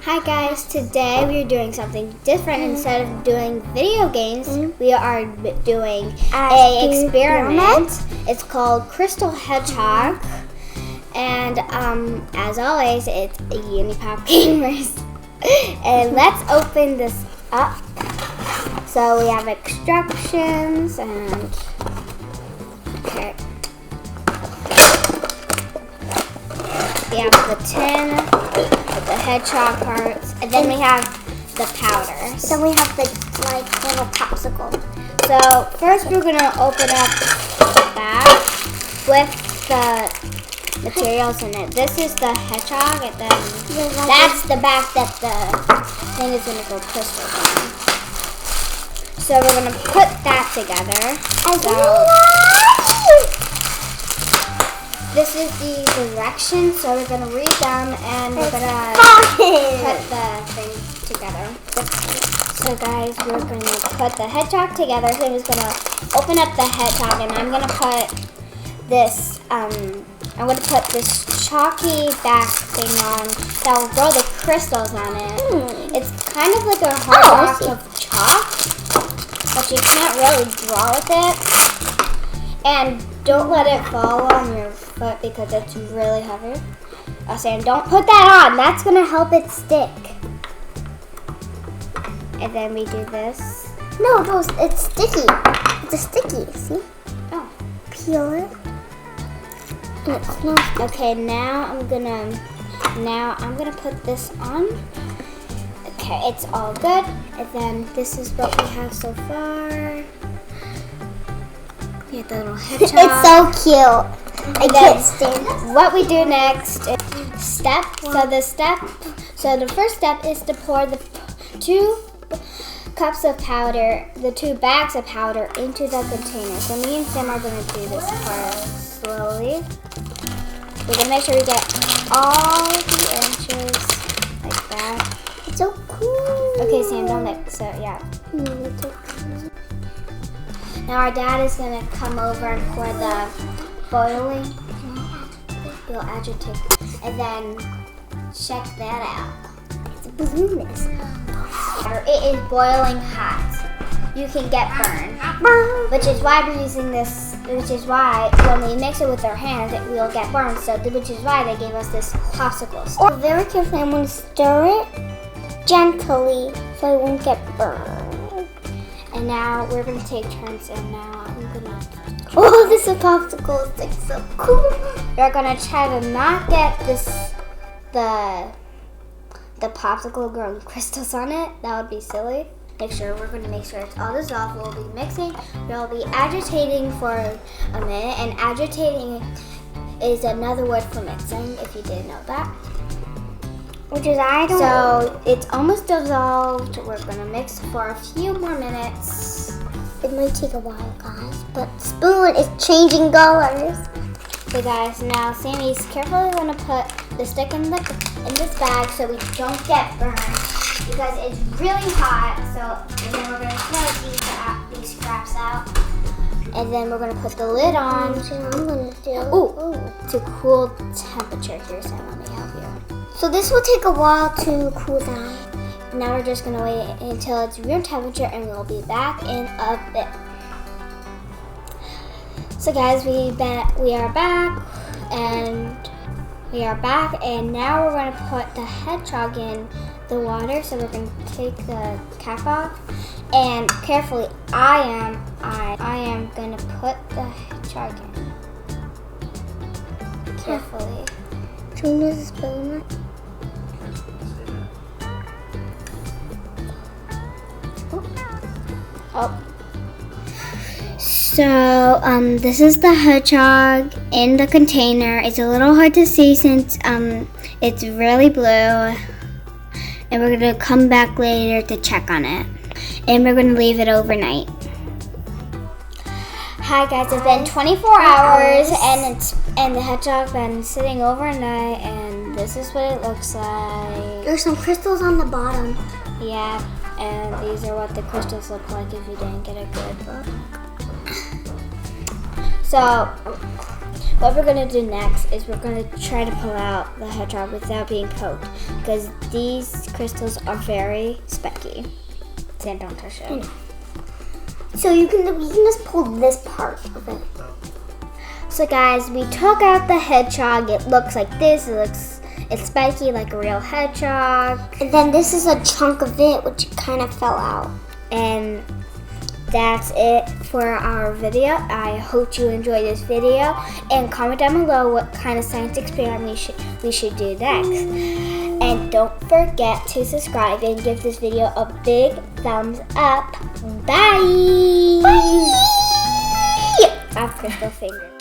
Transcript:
Hi guys, today we are doing something different. Instead of doing video games, we are doing an experiment. It's called Crystal Hedgehog. And as always, it's UniPop Gamers. And let's open this up. So we have instructions and okay. We have the tin with the hedgehog parts, and then we have the powders. Then we have the little popsicle. So first we're gonna open up the bag with the materials in it. This is the hedgehog, and then that's the bag that the thing is gonna go crystals on. So we're gonna put that together. This is the directions, so we're gonna read them and we're gonna put the thing together. So guys, we're gonna put the hedgehog together. So I'm just gonna open up the hedgehog, and I'm gonna put this. I'm gonna put this chalky back thing on that will grow the crystals on it. It's kind of like a hard rock of chalk, but you can't really draw with it. And don't let it fall on your foot because it's really heavy. I was saying, don't put that on. That's gonna help it stick. And then we do this. No, it's sticky. It's a sticky. See? Oh. Peel it. And it smells. Okay, now I'm gonna put this on. Okay, it's all good. And then this is what we have so far. Yeah, the little hedgehog. It's so cute. I can't stand it. What we do next is step. So the first step is to pour the 2 cups of powder, the 2 bags of powder into the container. So me and Sam are going to do this part slowly. We're going to make sure we get all the inches like that. It's so cool. Okay, Sam, don't let so yeah. Now our dad is going to come over and pour the boiling. He'll agitate. And then check that out. It's a balloonist. It is boiling hot. You can get burned. Which is why we're using this, which is why when we mix it with our hands, it will get burned. So, which is why they gave us this popsicle stick. Or very carefully, I'm going to stir it gently so it won't get burned. And now we're going to take turns, and now I'm going to... Oh, this is a popsicle stick, so cool. We're going to try to not get the popsicle growing crystals on it. That would be silly. We're going to make sure it's all dissolved. We'll be mixing. We'll be agitating for a minute, and agitating is another word for mixing, if you didn't know that. Which is So it's almost dissolved. We're gonna mix for a few more minutes. It might take a while, guys, but the spoon is changing colors. Okay, guys. Now Sammy's carefully gonna put the stick in this bag so we don't get burned because it's really hot. So and then we're gonna throw these scraps out, and then we're gonna put the lid on. So I'm gonna do. To cool temperature. Here, Sam, let me help you. So this will take a while to cool down. Now we're just gonna wait until it's room temperature, and we'll be back in a bit. So guys, we are back, and now we're gonna put the hedgehog in the water. So we're gonna take the cap off, and carefully, I am gonna put the hedgehog in. Carefully. Can we use a spoon? Oh. So, this is the hedgehog in the container. It's a little hard to see since it's really blue. And we're gonna come back later to check on it. And we're gonna leave it overnight. Hi guys, it's been 24 hours and the hedgehog's been sitting overnight, and this is what it looks like. There's some crystals on the bottom. Yeah. And these are what the crystals look like if you didn't get a good look. So what we're gonna do next is we're gonna try to pull out the hedgehog without being poked, because these crystals are very spiky. Dan, don't touch it. So we can just pull this part of it. So guys, we took out the hedgehog. It looks like this. It's spiky like a real hedgehog. And then this is a chunk of it which kind of fell out. And that's it for our video. I hope you enjoyed this video, and comment down below what kind of science experiment we should do next. And don't forget to subscribe and give this video a big thumbs up. Bye! Bye! I have crystal fingers.